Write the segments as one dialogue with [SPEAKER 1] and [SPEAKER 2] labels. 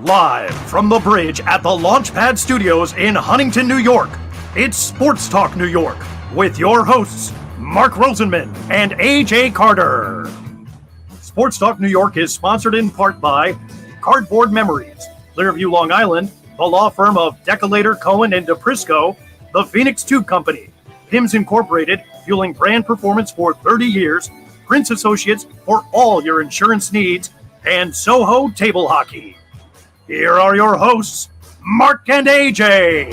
[SPEAKER 1] Live from the bridge at the Launchpad Studios in Huntington, New York, it's Sports Talk New York with your hosts, Mark Rosenman and AJ Carter. Sports Talk New York is sponsored in part by Cardboard Memories, Clearview, Long Island, the law firm of Decolator, Cohen, and DePrisco, the Phoenix Tube Company, PIMS Incorporated, fueling brand performance for 30 years, Prince Associates for all your insurance needs, and Soho Table Hockey. Here are your hosts, Mark and AJ.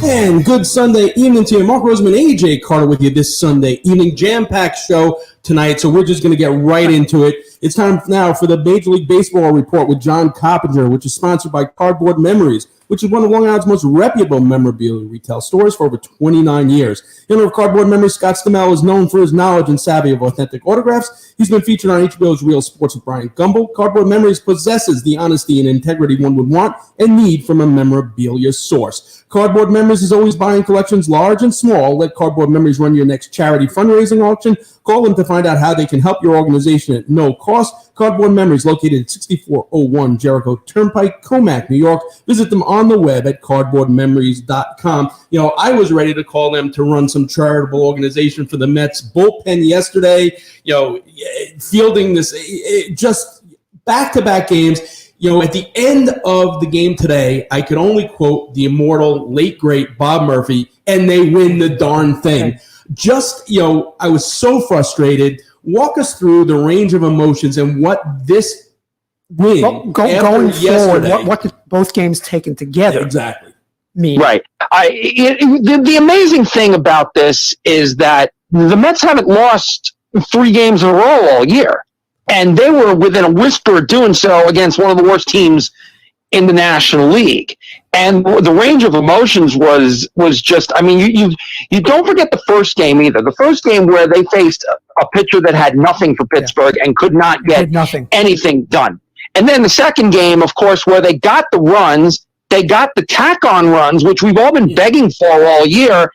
[SPEAKER 2] And good Sunday evening to you. Mark Roseman, AJ Carter with you this Sunday evening. Jam-packed show tonight, so we're just going to get right into it. It's time now for the Major League Baseball Report with John Coppinger, which is sponsored by Cardboard Memories, which is one of Long Island's most reputable memorabilia retail stores for over 29 years. The owner of Cardboard Memories, Scott Stamell, is known for his knowledge and savvy of authentic autographs. He's been featured on HBO's Real Sports with Brian Gumbel. Cardboard Memories possesses the honesty and integrity one would want and need from a memorabilia source. Cardboard Memories is always buying collections large and small. Let Cardboard Memories run your next charity fundraising auction. Call them to find out how they can help your organization at no cost. Cardboard Memories, located at 6401 Jericho Turnpike, Comac, New York. Visit them on the web at cardboardmemories.com. You know, I was ready to call them to run some charitable organization for the Mets bullpen yesterday. You know, fielding this just back-to-back games. You know, at the end of the game today, I could only quote the immortal, late, great Bob Murphy, and they win the darn thing. Just, you know, I was so frustrated. Walk us through the range of emotions and what this win
[SPEAKER 3] going forward, what did both games taken together
[SPEAKER 2] exactly
[SPEAKER 3] mean?
[SPEAKER 4] Right. The amazing thing about this is that the Mets haven't lost 3 games in a row all year. And they were within a whisper of doing so against one of the worst teams in the National League. And the range of emotions was just, I mean, you don't forget the first game either. The first game where they faced a pitcher that had nothing for Pittsburgh and could not get anything done. And then the second game, of course, where they got the runs, they got the tack-on runs, which we've all been begging for all year,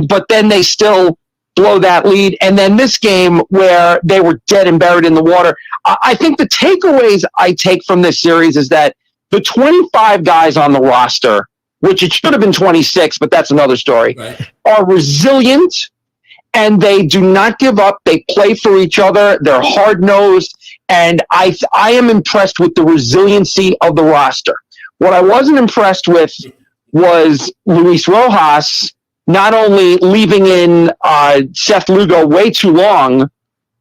[SPEAKER 4] but then they still blow that lead. And then this game where they were dead and buried in the water. I think the takeaways I take from this series is that the 25 guys on the roster, which it should have been 26, but that's another story, right, are resilient and they do not give up. They play for each other. They're hard-nosed. And I am impressed with the resiliency of the roster. What I wasn't impressed with was Luis Rojas not only leaving in Seth Lugo way too long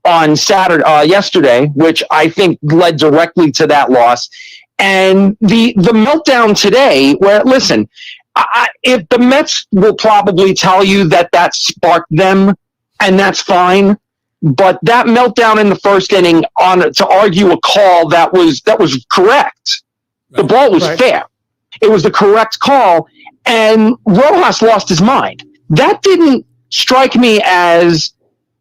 [SPEAKER 4] on yesterday, which I think led directly to that loss, and the meltdown today, where, listen, if the Mets will probably tell you that sparked them, and that's fine, but that meltdown in the first inning to argue a call that was correct. Right. The ball was fair. It was the correct call. And Rojas lost his mind. That didn't strike me as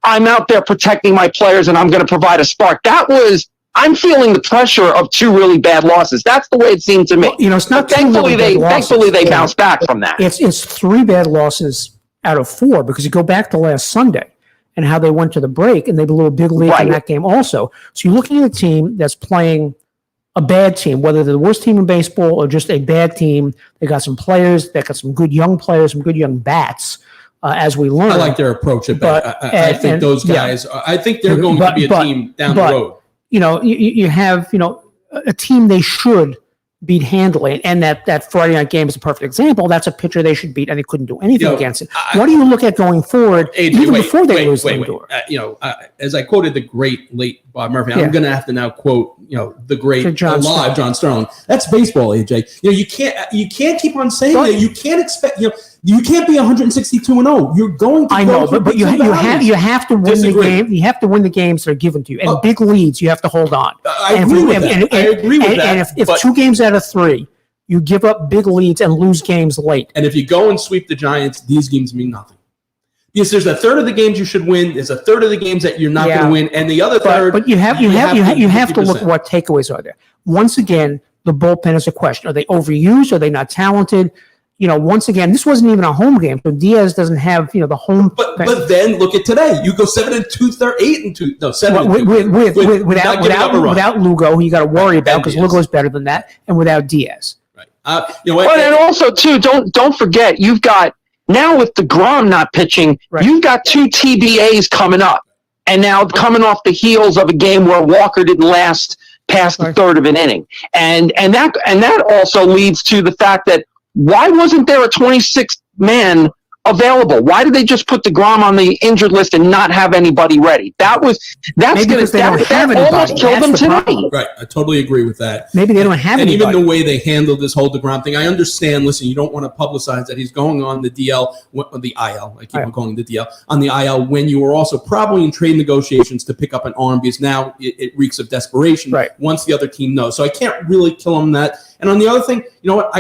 [SPEAKER 4] I'm out there protecting my players and I'm going to provide a spark. That was, I'm feeling the pressure of 2 really bad losses. That's the way it seemed to me.
[SPEAKER 3] Well, you know, it's not
[SPEAKER 4] thankfully they bounced back from that.
[SPEAKER 3] It's 3 bad losses out of 4 because you go back to last Sunday and how they went to the break and they blew a big lead in that game also. So you're looking at a team that's playing a bad team, whether they're the worst team in baseball or just a bad team. They got some players, they got some good young players, some good young bats, as we learn.
[SPEAKER 2] I like their approach at bat. I think those guys, I think they're going to be a team down the road.
[SPEAKER 3] You know, you have, you know, a team they should beat handily, and that Friday night game is a perfect example. That's a pitcher they should beat, and they couldn't do anything against it. What do you look at going forward, even before they lose the door?
[SPEAKER 2] As I quoted the great late Bob Murphy, I'm going to have to now quote, you know, the great alive John Sterling. That's baseball, AJ. You know, you can't keep on saying that. You can't expect, you know, you can't be 162-0. You're going to.
[SPEAKER 3] I know, but you have to win the game. You have to win the games that are given to you, and big leads you have to hold on.
[SPEAKER 2] I agree with that.
[SPEAKER 3] And if 2 games out of 3, you give up big leads and lose games late.
[SPEAKER 2] And if you go and sweep the Giants, these games mean nothing. Because there's a third of the games you should win. There's a third of the games that you're not going to win, and the other third.
[SPEAKER 3] But you have to look at what takeaways are there. Once again, the bullpen is a question: are they overused? Are they not talented? once again, this wasn't even a home game, so Diaz doesn't have, the home.
[SPEAKER 2] But then look at today. You go 7-2, 8-2. No,
[SPEAKER 3] 7-2. Without Lugo, who you got to worry about because Lugo is better than that, and without Diaz.
[SPEAKER 2] Right.
[SPEAKER 4] And also too, don't forget, you've got now with DeGrom not pitching, you've got 2 TBAs coming up, and now coming off the heels of a game where Walker didn't last past the third of an inning, and that also leads to the fact that. Why wasn't there a 26th man available? Why did they just put DeGrom on the injured list and not have anybody ready? That almost killed them today.
[SPEAKER 2] Right, I totally agree with that.
[SPEAKER 3] Maybe they don't have anybody.
[SPEAKER 2] And even the way they handled this whole DeGrom thing, I understand. Listen, you don't want to publicize that he's going on the IL. I keep on calling it the DL on the IL when you were also probably in trade negotiations to pick up an arm because now it reeks of desperation.
[SPEAKER 3] Right.
[SPEAKER 2] Once the other team knows, so I can't really kill him that. And on the other thing, you know what?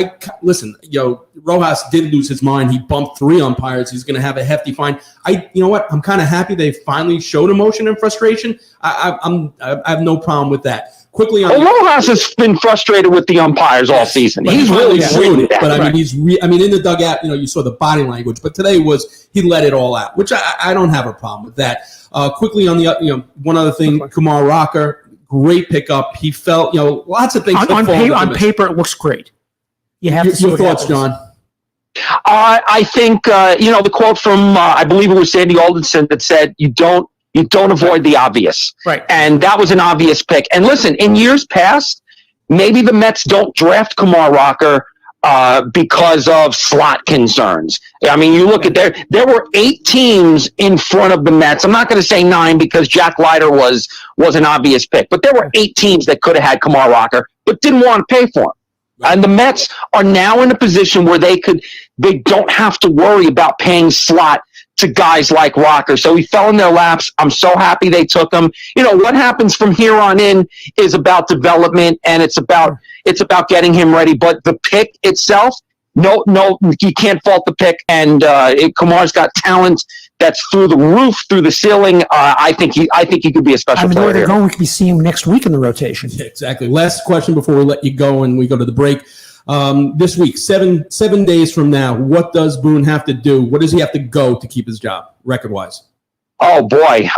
[SPEAKER 2] Rojas did lose his mind. He bumped 3 umpires. He's going to have a hefty fine. You know what? I'm kind of happy they finally showed emotion and frustration. I have no problem with that. Quickly on
[SPEAKER 4] Rojas has been frustrated with the umpires all season. He's really showed it.
[SPEAKER 2] But I mean, in the dugout, you saw the body language. But today he let it all out, which I don't have a problem with that. Quickly on the one other thing, Kumar Rocker. Great pickup. He felt, lots of things.
[SPEAKER 3] On paper, it looks great. You have to see
[SPEAKER 2] your thoughts, John.
[SPEAKER 4] I think the quote from I believe it was Sandy Alderson that said, "You don't avoid the obvious,"
[SPEAKER 3] right?
[SPEAKER 4] And that was an obvious pick. And listen, in years past, maybe the Mets don't draft Kumar Rocker because of slot concerns. I mean, you look at there were 8 teams in front of the Mets. I'm not going to say 9 because Jack Leiter was an obvious pick, but there were 8 teams that could have had Kumar Rocker but didn't want to pay for him. Right. And the Mets are now in a position where they don't have to worry about paying slot to guys like Rocker. So he fell in their laps. I'm so happy they took him. What happens from here on in is about development, and it's about getting him ready. But the pick itself, no, you can't fault the pick. And Kumar's got talent that's through the roof, through the ceiling. I think he could be a special player.
[SPEAKER 3] They're going to be seeing him next week in the rotation.
[SPEAKER 2] Yeah, exactly. Last question before we let you go and we go to the break. This week, seven days from now, what does Boone have to do? What does he have to go to keep his job, record-wise?
[SPEAKER 4] Oh boy,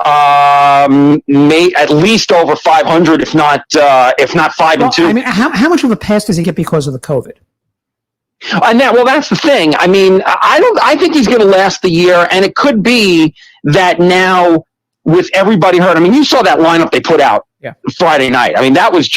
[SPEAKER 4] at least over 500, if not 5-2.
[SPEAKER 3] I mean, how much of a pass does he get because of the COVID?
[SPEAKER 4] And that's the thing. I mean, I think he's going to last the year, and it could be that now with everybody hurt. I mean, you saw that lineup they put out Friday night. I mean, that was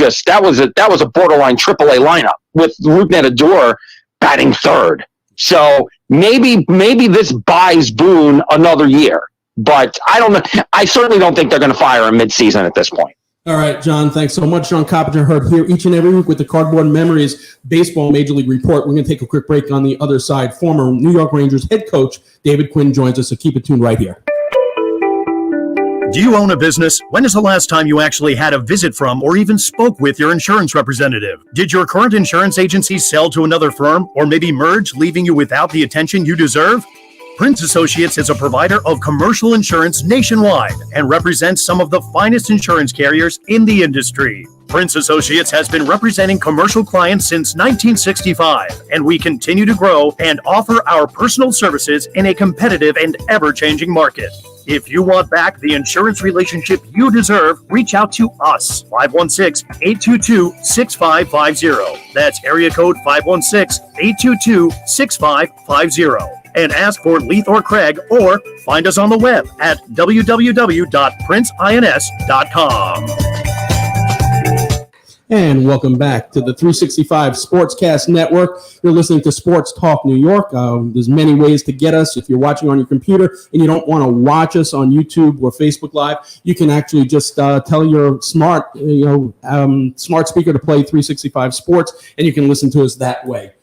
[SPEAKER 4] a borderline AAA lineup with Rougned Odor batting third. So maybe this buys Boone another year, but I don't know. I certainly don't think they're going to fire him midseason at this point.
[SPEAKER 2] All right, John, thanks so much. John Coppinger heard here each and every week with the Cardboard Memories Baseball Major League Report. We're going to take a quick break on the other side. Former New York Rangers head coach David Quinn joins us, so keep it tuned right here.
[SPEAKER 1] Do you own a business? When is the last time you actually had a visit from or even spoke with your insurance representative? Did your current insurance agency sell to another firm or maybe merge, leaving you without the attention you deserve? Prince Associates is a provider of commercial insurance nationwide and represents some of the finest insurance carriers in the industry. Prince Associates has been representing commercial clients since 1965, and we continue to grow and offer our personal services in a competitive and ever-changing market. If you want back the insurance relationship you deserve, reach out to us, 516-822-6550. That's area code 516-822-6550. And ask for Leith or Craig, or find us on the web at www.princeins.com.
[SPEAKER 2] And welcome back to the 365 Sportscast Network. You're listening to Sports Talk New York. There's many ways to get us. If you're watching on your computer and you don't want to watch us on YouTube or Facebook Live, you can actually just tell your smart speaker to play 365 Sports, and you can listen to us that way.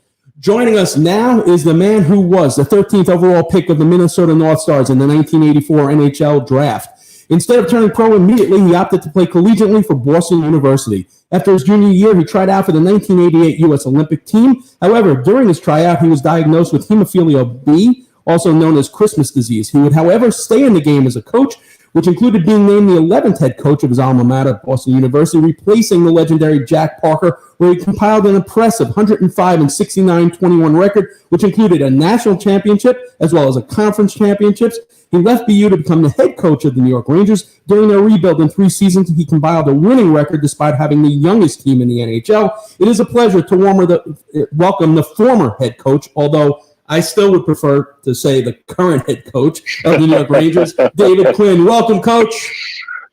[SPEAKER 2] Joining us now is the man who was the 13th overall pick of the Minnesota North Stars in the 1984 NHL Draft. Instead of turning pro immediately, he opted to play collegiately for Boston University. After his junior year, he tried out for the 1988 U.S. Olympic team. However, during his tryout, he was diagnosed with hemophilia B, also known as Christmas disease. He would, however, stay in the game as a coach which included being named the 11th head coach of his alma mater, Boston University, replacing the legendary Jack Parker, where he compiled an impressive 105-69-21 record, which included a national championship as well as a conference championships. He left BU to become the head coach of the New York Rangers. During their rebuild in 3 seasons, he compiled a winning record despite having the youngest team in the NHL. It is a pleasure to welcome the former head coach, although I still would prefer to say the current head coach of the New York Rangers, David Quinn. Welcome, Coach.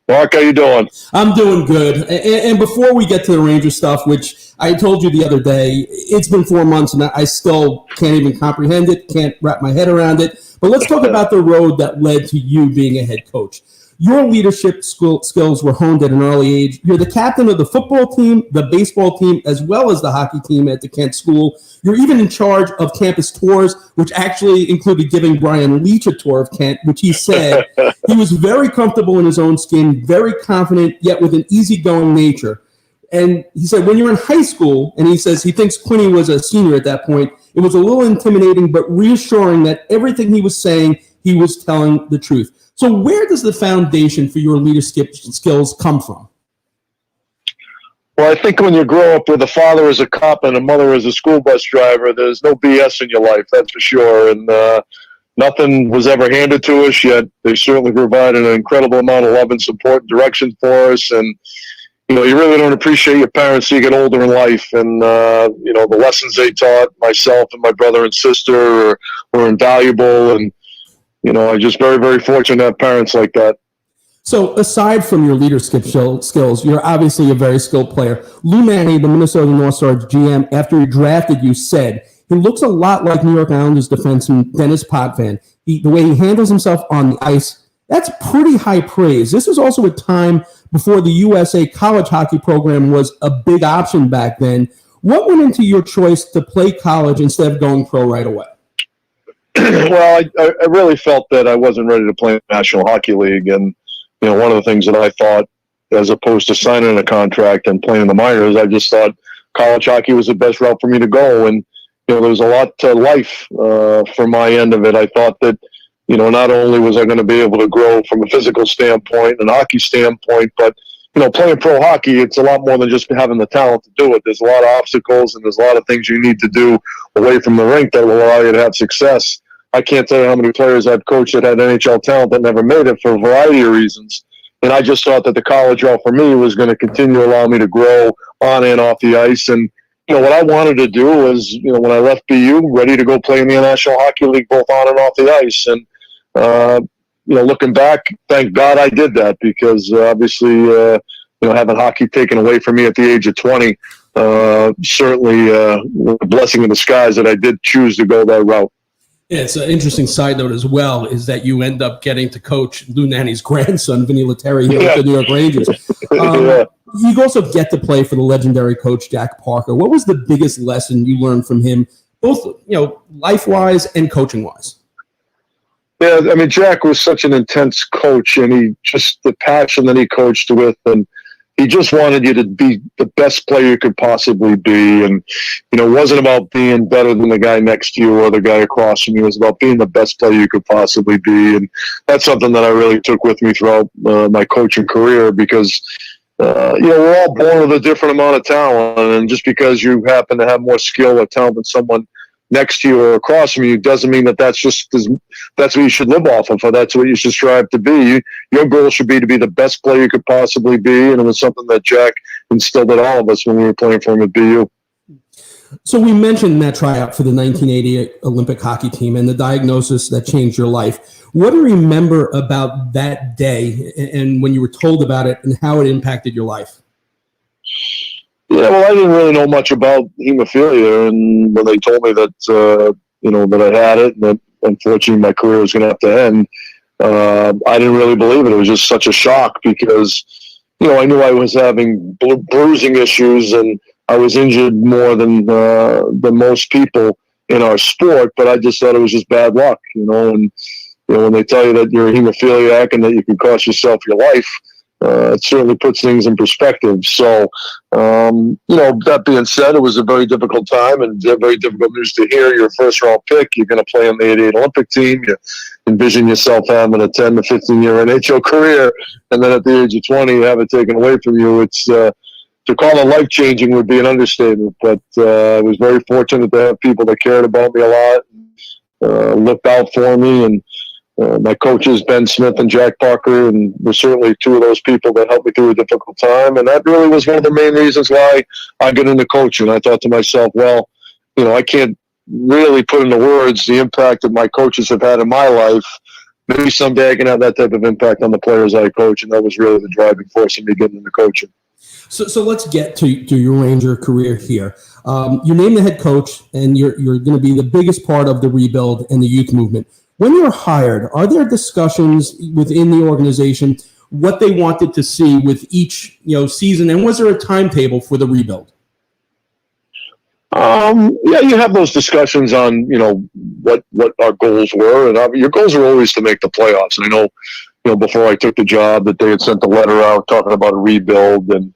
[SPEAKER 5] Mark, how you doing?
[SPEAKER 2] I'm doing good. And before we get to the Rangers stuff, which I told you the other day, it's been 4 months and I still can't even comprehend it, can't wrap my head around it. But let's talk about the road that led to you being a head coach. Your leadership skills were honed at an early age. You're the captain of the football team, the baseball team, as well as the hockey team at the Kent School. You're even in charge of campus tours, which actually included giving Brian Leach a tour of Kent, which he said he was very comfortable in his own skin, very confident, yet with an easygoing nature. And he said when you're in high school, and he says he thinks Quinn was a senior at that point, it was a little intimidating but reassuring that everything he was saying, he was telling the truth. So where does the foundation for your leadership skills come from?
[SPEAKER 5] Well, I think when you grow up with a father as a cop and a mother as a school bus driver, there's no BS in your life, that's for sure. And nothing was ever handed to us, yet they certainly provided an incredible amount of love and support and direction for us. And, you know, you really don't appreciate your parents till you get older in life. And, you know, the lessons they taught myself and my brother and sister were invaluable. And, you know, I'm just very, very fortunate to have parents like that.
[SPEAKER 2] So aside from your leadership skills, you're obviously a very skilled player. Lou Nanne, the Minnesota North Stars GM, after he drafted you, said he looks a lot like New York Islanders defenseman Dennis Potvin. The way he handles himself on the ice, that's pretty high praise. This was also a time before the USA college hockey program was a big option back then. What went into your choice to play college instead of going pro right away?
[SPEAKER 5] Well, I really felt that I wasn't ready to play in the National Hockey League. And, you know, one of the things that I thought, as opposed to signing a contract and playing in the minors, I just thought college hockey was the best route for me to go. And, you know, there was a lot to life from my end of it. I thought that, you know, not only was I going to be able to grow from a physical standpoint and hockey standpoint, but, you know, playing pro hockey, it's a lot more than just having the talent to do it. There's a lot of obstacles and there's a lot of things you need to do away from the rink that will allow you to have success. I can't tell you how many players I've coached that had NHL talent that never made it for a variety of reasons. And I just thought that the college route for me was going to continue to allow me to grow on and off the ice. And, you know, what I wanted to do was, you know, when I left BU, ready to go play in the National Hockey League, both on and off the ice. And, you know, looking back, thank God I did that because obviously, you know, having hockey taken away from me at the age of 20, certainly a blessing in disguise that I did choose to go that route.
[SPEAKER 2] Yeah, it's an interesting side note as well, is that you end up getting to coach Lou Nanne's grandson, Vinny Lettieri, here at the New York Rangers. You also get to play for the legendary coach, Jack Parker. What was the biggest lesson you learned from him, both, you know, life-wise and coaching-wise?
[SPEAKER 5] Yeah, I mean, Jack was such an intense coach, and he just, the passion that he coached with, and he just wanted you to be the best player you could possibly be. And, you know, it wasn't about being better than the guy next to you or the guy across from you. It was about being the best player you could possibly be. And that's something that I really took with me throughout my coaching career because, you know, we're all born with a different amount of talent. And just because you happen to have more skill or talent than someone next to you or across from you doesn't mean that that's what you should live off of, or that's what you should strive to be. Your goal should be to be the best player you could possibly be, and it was something that Jack instilled in all of us when we were playing for him at BU.
[SPEAKER 2] So we mentioned that tryout for the 1988 Olympic hockey team and the diagnosis that changed your life. What do you remember about that day and when you were told about it and how it impacted your life?
[SPEAKER 5] Yeah, well, I didn't really know much about hemophilia, and when they told me that, you know, that I had it, and that unfortunately my career was going to have to end, I didn't really believe it. It was just such a shock because, you know, I knew I was having bruising issues, and I was injured more than most people in our sport, but I just thought it was just bad luck, you know. And, you know, when they tell you that you're a hemophiliac and that you can cost yourself your life, it certainly puts things in perspective. So, that being said, it was a very difficult time and very difficult news to hear. Your first round pick, you're going to play on the 88 Olympic team. You envision yourself having a 10 to 15 year NHL career, and then at the age of 20, you have it taken away from you. It's to call it life changing would be an understatement. But I was very fortunate to have people that cared about me a lot, looked out for me, and my coaches, Ben Smith and Jack Parker, and were certainly two of those people that helped me through a difficult time. And that really was one of the main reasons why I got into coaching. I thought to myself, well, I can't really put into words the impact that my coaches have had in my life. Maybe someday I can have that type of impact on the players I coach. And that was really the driving force in me getting into coaching.
[SPEAKER 2] So let's get to your Ranger career here. You're named the head coach, and you're going to be the biggest part of the rebuild and the youth movement. When you're hired, are there discussions within the organization what they wanted to see with each season, and was there a timetable for the rebuild?
[SPEAKER 5] Yeah, you have those discussions on what our goals were, and your goals are always to make the playoffs. And I know before I took the job that they had sent a letter out talking about a rebuild, and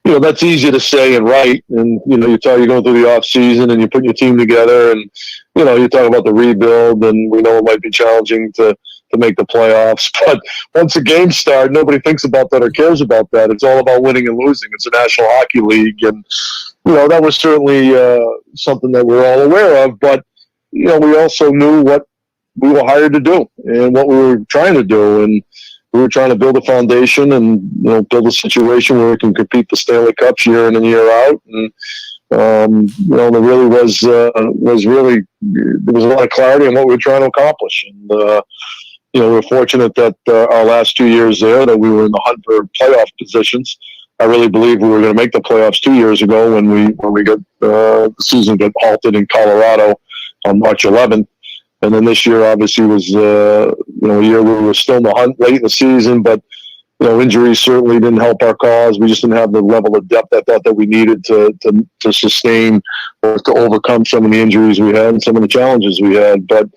[SPEAKER 5] that's easy to say and write. And you go through the off season and you put your team together, and you talk about the rebuild, and we know it might be challenging to make the playoffs. But once the games start, nobody thinks about that or cares about that. It's all about winning and losing. It's a National Hockey League, and that was certainly something that we're all aware of. But we also knew what we were hired to do and what we were trying to do, and we were trying to build a foundation and build a situation where we can compete the Stanley Cups year in and year out. And there really was really there was a lot of clarity on what we were trying to accomplish. And we were fortunate that our last 2 years there that we were in the hunt for playoff positions. I really believe we were going to make the playoffs 2 years ago when we got the season got halted in Colorado on March 11th. And then this year, obviously, was a year where we were still in the hunt late in the season, but injuries certainly didn't help our cause. We just didn't have the level of depth I thought that we needed to sustain or to overcome some of the injuries we had and some of the challenges we had. But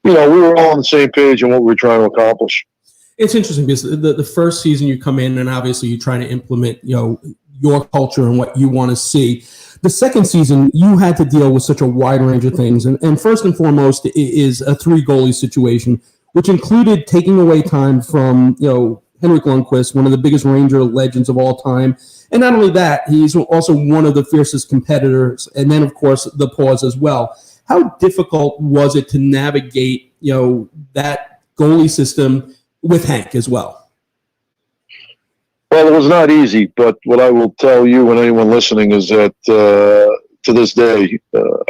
[SPEAKER 5] we were all on the same page in what we were trying to accomplish.
[SPEAKER 2] It's interesting because the first season you come in and obviously you're trying to implement your culture and what you want to see. The second season, you had to deal with such a wide range of things. And first and foremost is a 3-goalie situation, which included taking away time from, Henrik Lundqvist, one of the biggest Ranger legends of all time. And not only that, he's also one of the fiercest competitors. And then, of course, the pause as well. How difficult was it to navigate, that goalie system with Hank as well?
[SPEAKER 5] Well, it was not easy, but what I will tell you and anyone listening is that to this day,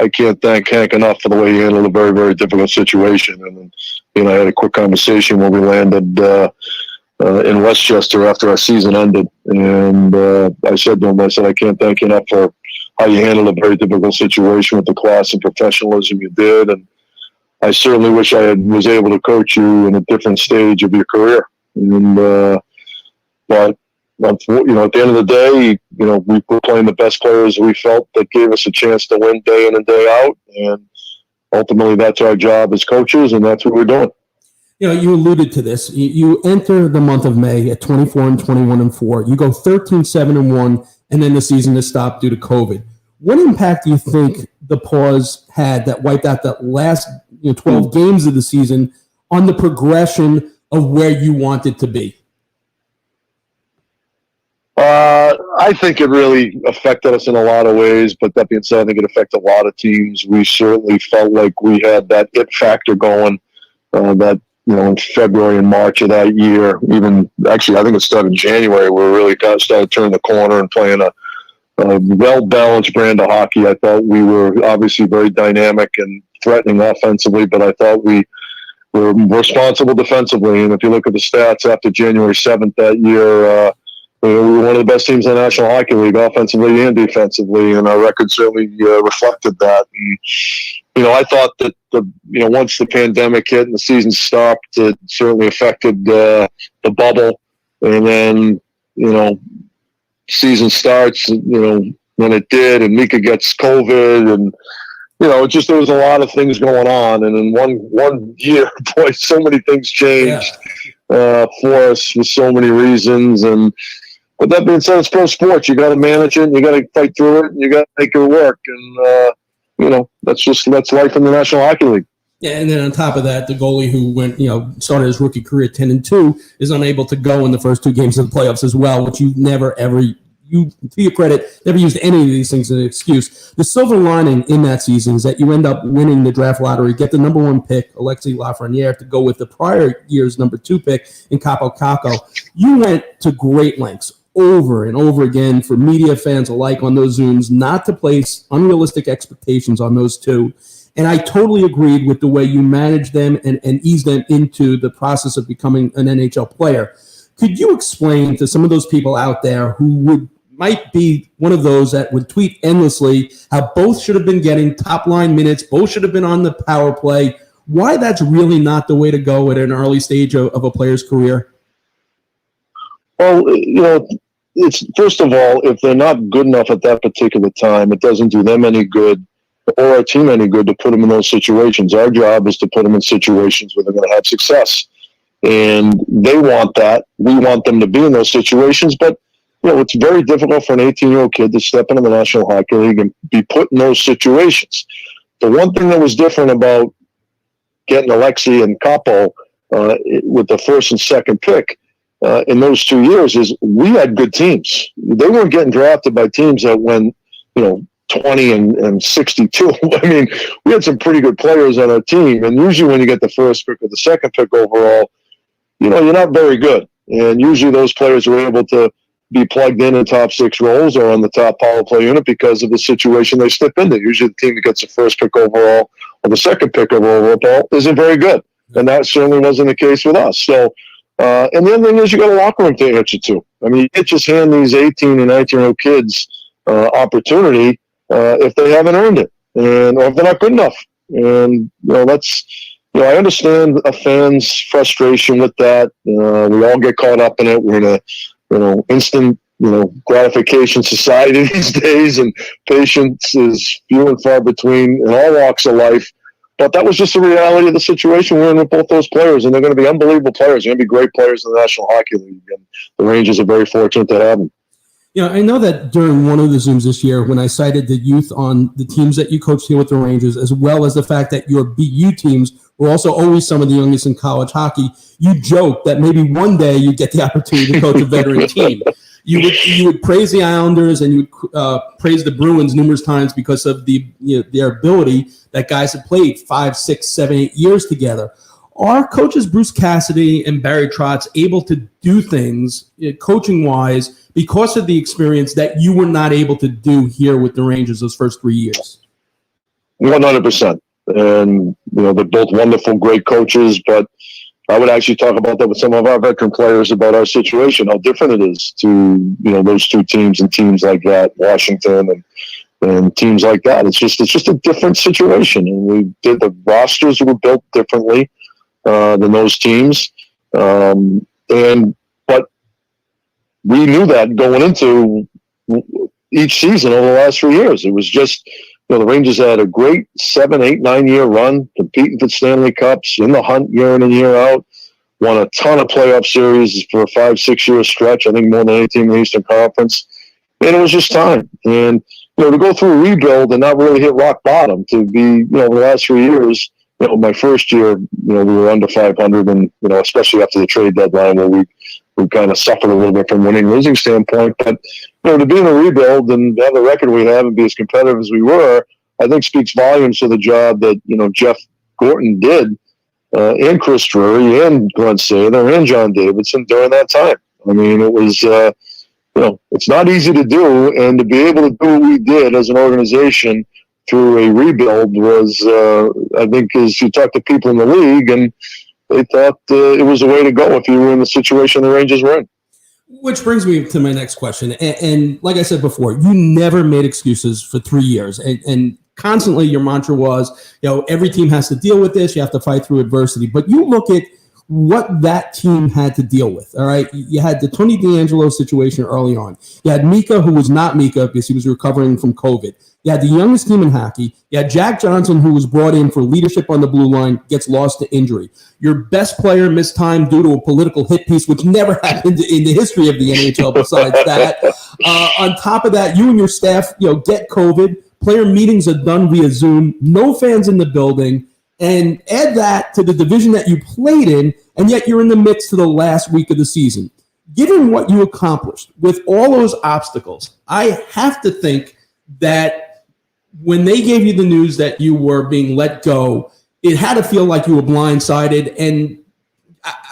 [SPEAKER 5] I can't thank Hank enough for the way he handled a very, very difficult situation. And I had a quick conversation when we landed in Westchester after our season ended, and I said to him, I can't thank you enough for how you handled a very difficult situation with the class and professionalism you did, and I certainly wish I was able to coach you in a different stage of your career. And but at the end of the day, we were playing the best players we felt that gave us a chance to win day in and day out. And ultimately, that's our job as coaches, and that's what we're doing.
[SPEAKER 2] You alluded to this. You enter the month of May at 24-21-4. You go 13-7-1, and then the season is stopped due to COVID. What impact do you think the pause had that wiped out the last 12 games of the season on the progression of where you wanted to be?
[SPEAKER 5] I think it really affected us in a lot of ways, but that being said, I think it affected a lot of teams. We certainly felt like we had that it factor going that, in February and March of that year, actually, I think it started in January, we really started turning the corner and playing a well-balanced brand of hockey. I thought we were obviously very dynamic and threatening offensively, but I thought we were responsible defensively. And if you look at the stats after January 7th that year, we were one of the best teams in the National Hockey League, offensively and defensively, and our record certainly reflected that. And, I thought that once the pandemic hit and the season stopped, it certainly affected the bubble. And then, season starts, when it did, and Mika gets COVID, and there was a lot of things going on. And in one year, boy, so many things changed. for us for so many reasons. And with that being said, it's pro sports. You got to manage it, and you got to fight through it, and you got to make it work. And that's life in the National Hockey League.
[SPEAKER 2] Yeah, and then on top of that, the goalie who started his rookie career 10-2 is unable to go in the first 2 games of the playoffs as well, which you never ever. You, to your credit, never used any of these things as an excuse. The silver lining in that season is that you end up winning the draft lottery, get the number 1 pick, Alexis Lafreniere, to go with the prior year's number 2 pick in Capo Caco. You went to great lengths over and over again for media fans alike on those Zooms not to place unrealistic expectations on those 2. And I totally agreed with the way you managed them and eased them into the process of becoming an NHL player. Could you explain to some of those people out there who might be one of those that would tweet endlessly how both should have been getting top-line minutes, both should have been on the power play, why that's really not the way to go at an early stage of a player's career?
[SPEAKER 5] Well, it's first of all, if they're not good enough at that particular time, it doesn't do them any good or our team any good to put them in those situations. Our job is to put them in situations where they're going to have success. And they want that. We want them to be in those situations, but it's very difficult for an 18-year-old kid to step into the National Hockey League and be put in those situations. The one thing that was different about getting Alexi and Capo with the first and second pick in those 2 years is we had good teams. They weren't getting drafted by teams that went, 20 and 62. I mean, we had some pretty good players on our team, and usually when you get the first pick or the second pick overall, you're not very good. And usually those players are able to be plugged in top 6 roles or on the top power play unit because of the situation they step into. Usually the team that gets the first pick overall or the second pick overall isn't very good. And that certainly wasn't the case with us. So, and the other thing is you got a locker room to answer to. I mean, you can't just hand these 18 and 19-year-old kids opportunity if they haven't earned it or if they're not good enough. And, I understand a fan's frustration with that. We all get caught up in it. We're in a, instant, gratification society these days, and patience is few and far between in all walks of life. But that was just the reality of the situation we're in with both those players, and they're going to be unbelievable players. They're going to be great players in the National Hockey League, and the Rangers are very fortunate to have them.
[SPEAKER 2] I know that during one of the Zooms this year, when I cited the youth on the teams that you coached here with the Rangers, as well as the fact that your BU teams were also always some of the youngest in college hockey, you joked that maybe one day you'd get the opportunity to coach a veteran team. You would praise the Islanders and you would praise the Bruins numerous times because of their ability that guys have played 5, 6, 7, 8 years together. Are coaches Bruce Cassidy and Barry Trotz able to do things coaching-wise because of the experience that you were not able to do here with the Rangers those first 3 years?
[SPEAKER 5] 100%. And, they're both wonderful, great coaches, but I would actually talk about that with some of our veteran players about our situation, how different it is to, those 2 teams and teams like that, Washington and teams like that. It's just a different situation. And the rosters were built differently than those teams. But we knew that going into each season over the last 3 years. It was just, the Rangers had a great 7, 8, 9 year run, competing for Stanley Cups, in the hunt year in and year out, won a ton of playoff series for a 5, 6 year stretch, I think more than any team in the Eastern Conference. And it was just time. And, to go through a rebuild and not really hit rock bottom, to be, the last 3 years, my first year, we were under 500, and, especially after the trade deadline where we kind of suffered a little bit from winning-losing standpoint. But, to be in a rebuild and have the record we have and be as competitive as we were, I think speaks volumes to the job that, Jeff Gorton did, and Chris Drury and Glenn Sather and John Davidson during that time. I mean, it was, it's not easy to do, and to be able to do what we did as an organization through a rebuild was, I think, as you talk to people in the league, and they thought it was the way to go if you were in the situation the Rangers were in.
[SPEAKER 2] Which brings me to my next question. And like I said before, you never made excuses for 3 years. And constantly your mantra was, every team has to deal with this. You have to fight through adversity. But you look at what that team had to deal with. All right, you had the Tony DeAngelo situation early on. You had Mika, who was not Mika because he was recovering from COVID. You had the youngest team in hockey. You had Jack Johnson, who was brought in for leadership on the blue line, gets lost to injury. Your best player missed time due to a political hit piece, which never happened in the history of the NHL besides that. On top of that, you and your staff, get COVID. Player meetings are done via Zoom. No fans in the building. And add that to the division that you played in, and yet you're in the midst of the last week of the season. Given what you accomplished with all those obstacles, I have to think that when they gave you the news that you were being let go, it had to feel like you were blindsided. And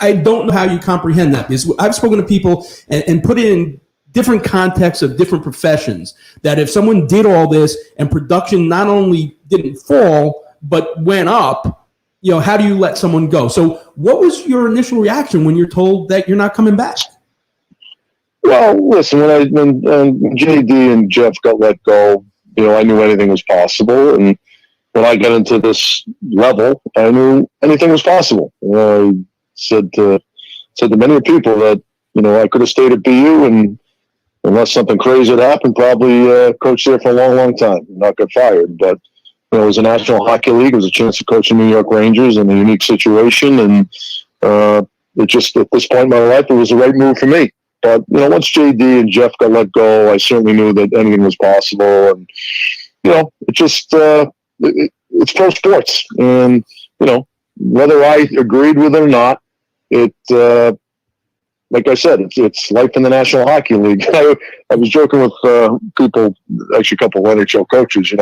[SPEAKER 2] I don't know how you comprehend that, because I've spoken to people and put it in different contexts of different professions, that if someone did all this and production not only didn't fall, but went up, how do you let someone go? So what was your initial reaction when you're told that you're not coming back?
[SPEAKER 5] Well, listen, when JD and Jeff got let go, I knew anything was possible. And when I got into this level, I knew anything was possible. I said to many people that, I could have stayed at BU, and unless something crazy had happened, probably coached there for a long, long time, not got fired. But it was a National Hockey League. It was a chance to coach the New York Rangers in a unique situation. And it just, at this point in my life, it was the right move for me. But, once JD and Jeff got let go, I certainly knew that anything was possible. And, it just, it's pro sports. And, whether I agreed with it or not, like I said, it's life in the National Hockey League. I was joking with people, actually a couple of NHL coaches.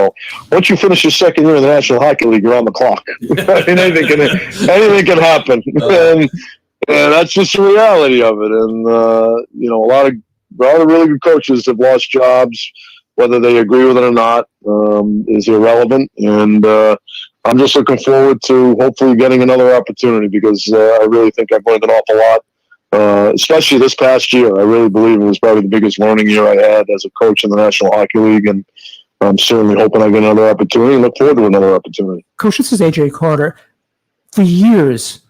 [SPEAKER 5] Once you finish your second year in the National Hockey League, you're on the clock. anything can happen, and that's just the reality of it. And a lot of really good coaches have lost jobs. Whether they agree with it or not is irrelevant. And I'm just looking forward to hopefully getting another opportunity, because I really think I've learned an awful lot. Especially this past year, I really believe it was probably the biggest learning year I had as a coach in the National Hockey League, and I'm certainly hoping I get another opportunity and look forward to another opportunity.
[SPEAKER 3] Coach, this is AJ Carter. For years,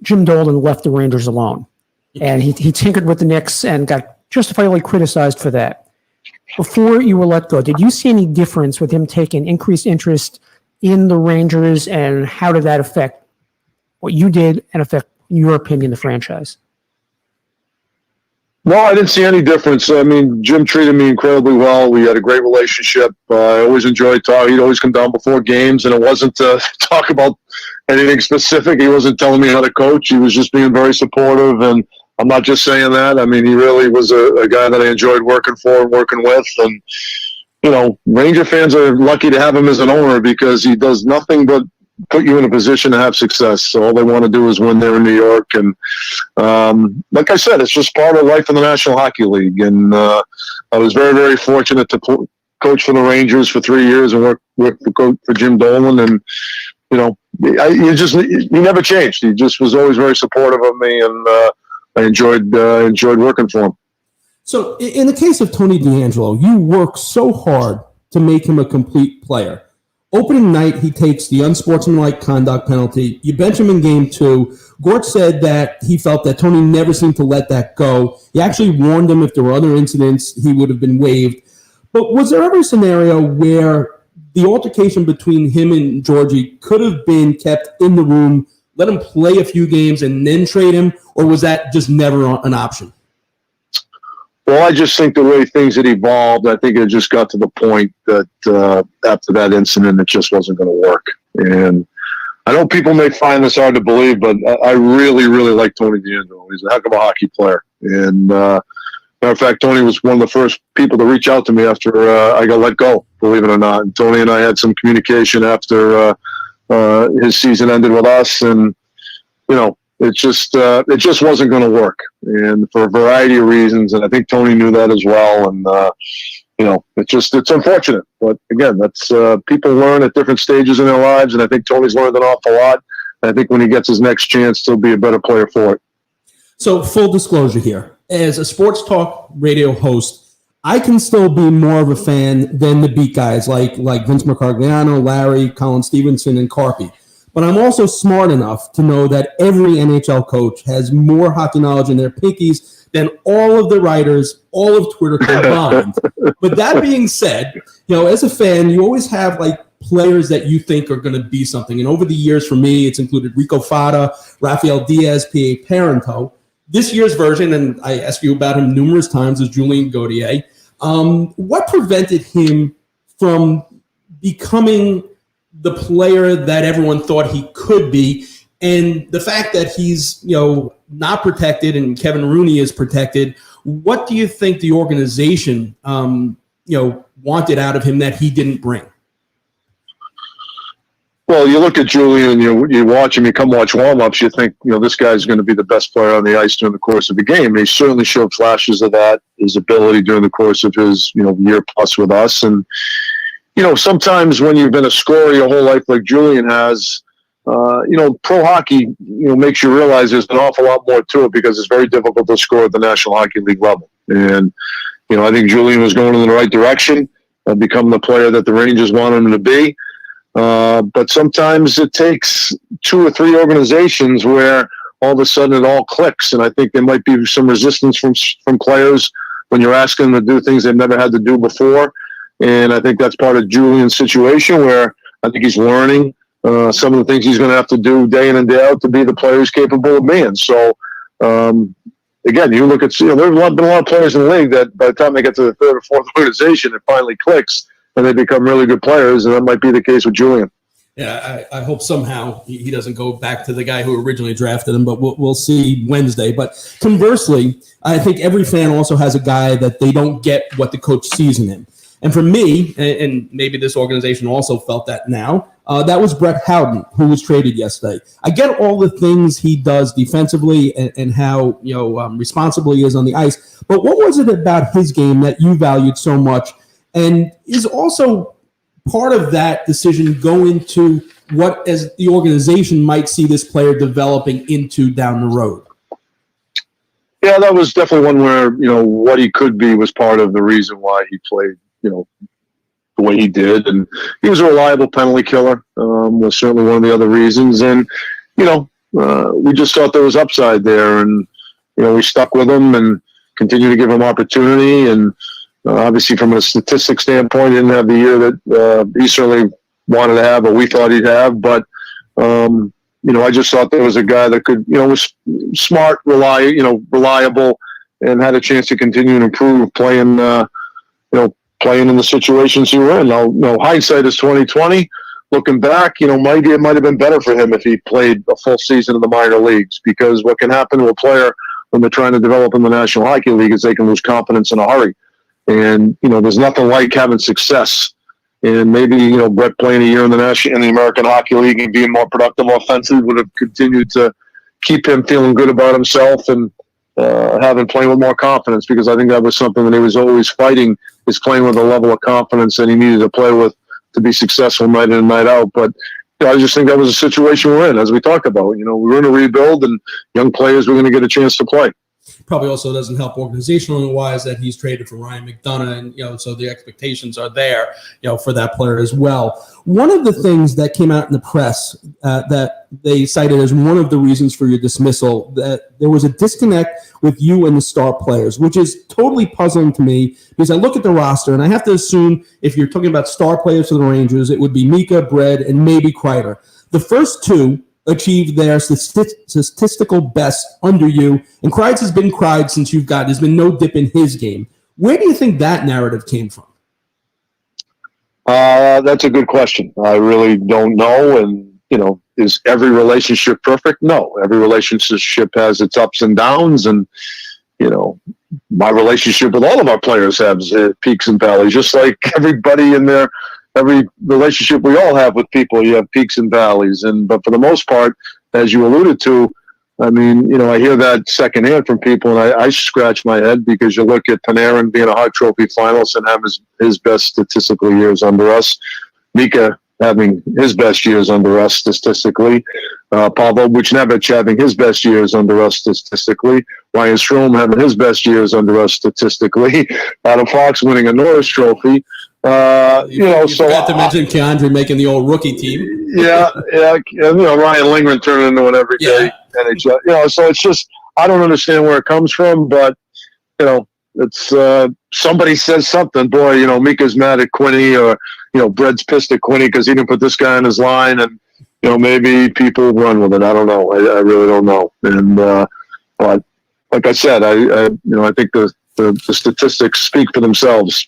[SPEAKER 3] Jim Dolan left the Rangers alone, and he tinkered with the Knicks and got justifiably criticized for that. Before you were let go, did you see any difference with him taking increased interest in the Rangers, and how did that affect what you did and affect, in your opinion, the franchise?
[SPEAKER 5] No, I didn't see any difference. I mean, Jim treated me incredibly well. We had a great relationship. I always enjoyed talking. He'd always come down before games, and it wasn't to talk about anything specific. He wasn't telling me how to coach. He was just being very supportive, and I'm not just saying that. I mean, he really was a guy that I enjoyed working for and working with. And, Ranger fans are lucky to have him as an owner, because he does nothing but put you in a position to have success. So all they want to do is win there in New York. And like I said, it's just part of life in the National Hockey League. And I was very, very fortunate to coach for the Rangers for 3 years and work for Jim Dolan. And, he never changed. He just was always very supportive of me, and I enjoyed working for him.
[SPEAKER 2] So in the case of Tony DeAngelo, you work so hard to make him a complete player. Opening night, he takes the unsportsmanlike conduct penalty. You bench him in game 2. Gort said that he felt that Tony never seemed to let that go. He actually warned him if there were other incidents, he would have been waived. But was there ever a scenario where the altercation between him and Georgie could have been kept in the room, let him play a few games, and then trade him? Or was that just never an option?
[SPEAKER 5] Well, I just think the way things had evolved, I think it just got to the point that after that incident, it just wasn't going to work. And I know people may find this hard to believe, but I really, really like Tony DeAngelo. He's a heck of a hockey player. And matter of fact, Tony was one of the first people to reach out to me after I got let go, believe it or not. And Tony and I had some communication after his season ended with us. And, it just wasn't going to work, and for a variety of reasons. And I think Tony knew that as well. And it's unfortunate, but again, that's people learn at different stages in their lives, and I think Tony's learned an awful lot. And I think when he gets his next chance, he'll be a better player for it.
[SPEAKER 2] So, full disclosure here, as a sports talk radio host, I can still be more of a fan than the beat guys like Vince Mercogliano, Larry, Colin Stevenson, and Carpy. but I'm also smart enough to know that every NHL coach has more hockey knowledge in their pinkies than all of the writers, all of Twitter combined. But that being said, as a fan, you always have like players that you think are going to be something. And over the years, for me, it's included Rico Fata, Rafael Diaz, P.A. Parento. This year's version, and I asked you about him numerous times, is Julien Gauthier. What prevented him from becoming the player that everyone thought he could be? And the fact that he's, not protected and Kevin Rooney is protected, what do you think the organization, wanted out of him that he didn't bring?
[SPEAKER 5] Well, you look at Julien, you watch him, you come watch warm-ups, you think, this guy's going to be the best player on the ice during the course of the game. And he certainly showed flashes of that, his ability during the course of his, year plus with us. And, sometimes when you've been a scorer your whole life like Julien has, pro hockey, makes you realize there's an awful lot more to it because it's very difficult to score at the National Hockey League level. And, I think Julien was going in the right direction and become the player that the Rangers wanted him to be. But sometimes it takes 2 or 3 organizations where all of a sudden it all clicks. And I think there might be some resistance from players when you're asking them to do things they've never had to do before. And I think that's part of Julien's situation where I think he's learning some of the things he's going to have to do day in and day out to be the player he's capable of being. So, again, you look at, there have been a lot of players in the league that by the time they get to the 3rd or 4th organization, it finally clicks and they become really good players, and that might be the case with Julien.
[SPEAKER 2] Yeah, I hope somehow he doesn't go back to the guy who originally drafted him, but we'll see Wednesday. But conversely, I think every fan also has a guy that they don't get what the coach sees in him. And for me, and maybe this organization also felt that now, that was Brett Howden, who was traded yesterday. I get all the things he does defensively and how responsible he is on the ice, but what was it about his game that you valued so much? And is also part of that decision go into what as the organization might see this player developing into down the road?
[SPEAKER 5] Yeah, that was definitely one where, what he could be was part of the reason why he played, the way he did. And he was a reliable penalty killer, was certainly one of the other reasons. And, we just thought there was upside there. And, we stuck with him and continued to give him opportunity. And, obviously, from a statistics standpoint, he didn't have the year that he certainly wanted to have or we thought he'd have. But, I just thought there was a guy that could, was smart, reliable, and had a chance to continue to improve playing in the situations he were in. Now, hindsight is 2020. Looking back, it might have been better for him if he played a full season in the minor leagues, because what can happen to a player when they're trying to develop in the National Hockey League is they can lose confidence in a hurry. And, there's nothing like having success. And maybe, Brett playing a year in the American Hockey League and being more productive offensive would have continued to keep him feeling good about himself and playing with more confidence, because I think that was something that he was always fighting, is playing with a level of confidence that he needed to play with to be successful night in and night out. But I just think that was a situation we're in, as we talked about. We were in a rebuild, and young players were going to get a chance to play.
[SPEAKER 2] Probably also doesn't help organizationally wise that he's traded for Ryan McDonough, and so the expectations are there, for that player as well. One of the things that came out in the press that they cited as one of the reasons for your dismissal, that there was a disconnect with you and the star players, which is totally puzzling to me, because I look at the roster and I have to assume if you're talking about star players for the Rangers, it would be Mika, Bread, and maybe Kreider. The first two achieved their statistical best under you, and Kreider has been Kreider since you've got. There's been no dip in his game. Where do you think that narrative came from?
[SPEAKER 5] That's a good question. I really don't know. And, is every relationship perfect? No. Every relationship has its ups and downs. And, my relationship with all of our players has peaks and valleys, just like everybody in there. Every relationship we all have with people, you have peaks and valleys. But for the most part, as you alluded to, I hear that secondhand from people, and I scratch my head, because you look at Panarin being a Hart Trophy finalist and having his best statistical years under us, Mika having his best years under us statistically, Pavel Buchnevich having his best years under us statistically, Ryan Strome having his best years under us statistically, Adam Fox winning a Norris Trophy.
[SPEAKER 2] You forgot to mention Keandre making the old rookie team.
[SPEAKER 5] Yeah. Ryan Lingman turning into an everyday NHL. So it's just, I don't understand where it comes from, but it's somebody says something. Boy, Mika's mad at Quinny, or Brett's pissed at Quinny because he didn't put this guy on his line, and maybe people run with it. I don't know. I really don't know. And but like I said, I think the statistics speak for themselves.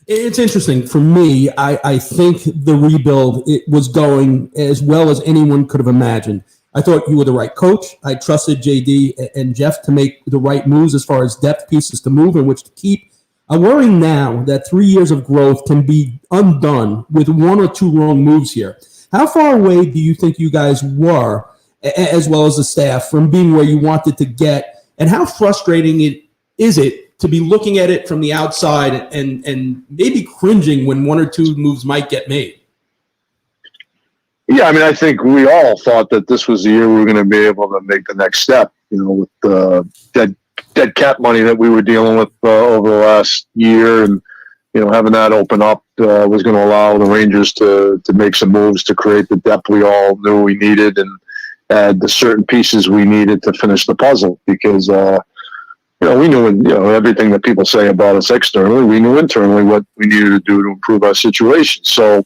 [SPEAKER 2] It's interesting. For me, I think the rebuild, it was going as well as anyone could have imagined. I thought you were the right coach. I trusted JD and Jeff to make the right moves as far as depth pieces to move and which to keep. I'm worrying now that 3 years of growth can be undone with one or two wrong moves here. How far away do you think you guys were, as well as the staff, from being where you wanted to get? And how frustrating is it to be looking at it from the outside and maybe cringing when one or two moves might get made?
[SPEAKER 5] Yeah, I think we all thought that this was the year we were going to be able to make the next step, with the dead cap money that we were dealing with over the last year, and having that open up was going to allow the Rangers to make some moves to create the depth we all knew we needed and add the certain pieces we needed to finish the puzzle. Because we knew everything that people say about us externally, we knew internally what we needed to do to improve our situation. So,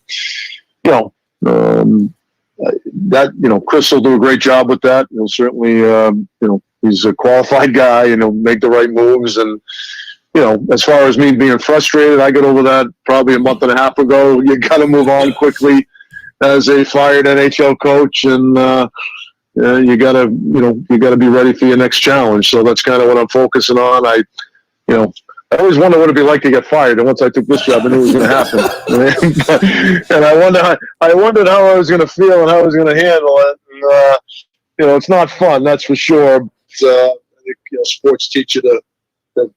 [SPEAKER 5] Chris will do a great job with that. He'll certainly, he's a qualified guy, and he'll make the right moves. And, as far as me being frustrated, I got over that probably a month and a half ago. You got to move on quickly as a fired NHL coach, and you got to be ready for your next challenge. So that's kind of what I'm focusing on. I always wonder what it'd be like to get fired. And once I took this job, I knew it was going to happen. And I wondered how I was going to feel and how I was going to handle it. And, it's not fun, that's for sure. But, I think, sports teach you to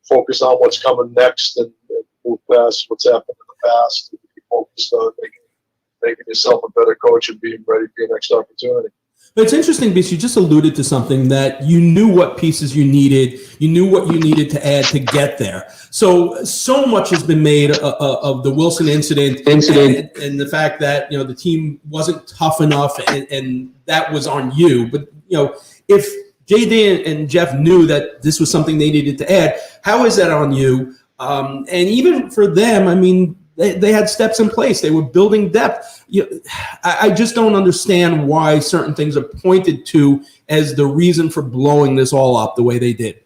[SPEAKER 5] focus on what's coming next and move past what's happened in the past. And be focused on making yourself a better coach and being ready for your next opportunity.
[SPEAKER 2] But it's interesting because you just alluded to something that you knew what pieces you needed. You knew what you needed to add to get there. So much has been made of the Wilson incident and the fact that, the team wasn't tough enough and that was on you. But, if JD and Jeff knew that this was something they needed to add, how is that on you? And even for them, they had steps in place. They were building depth. I just don't understand why certain things are pointed to as the reason for blowing this all up the way they did.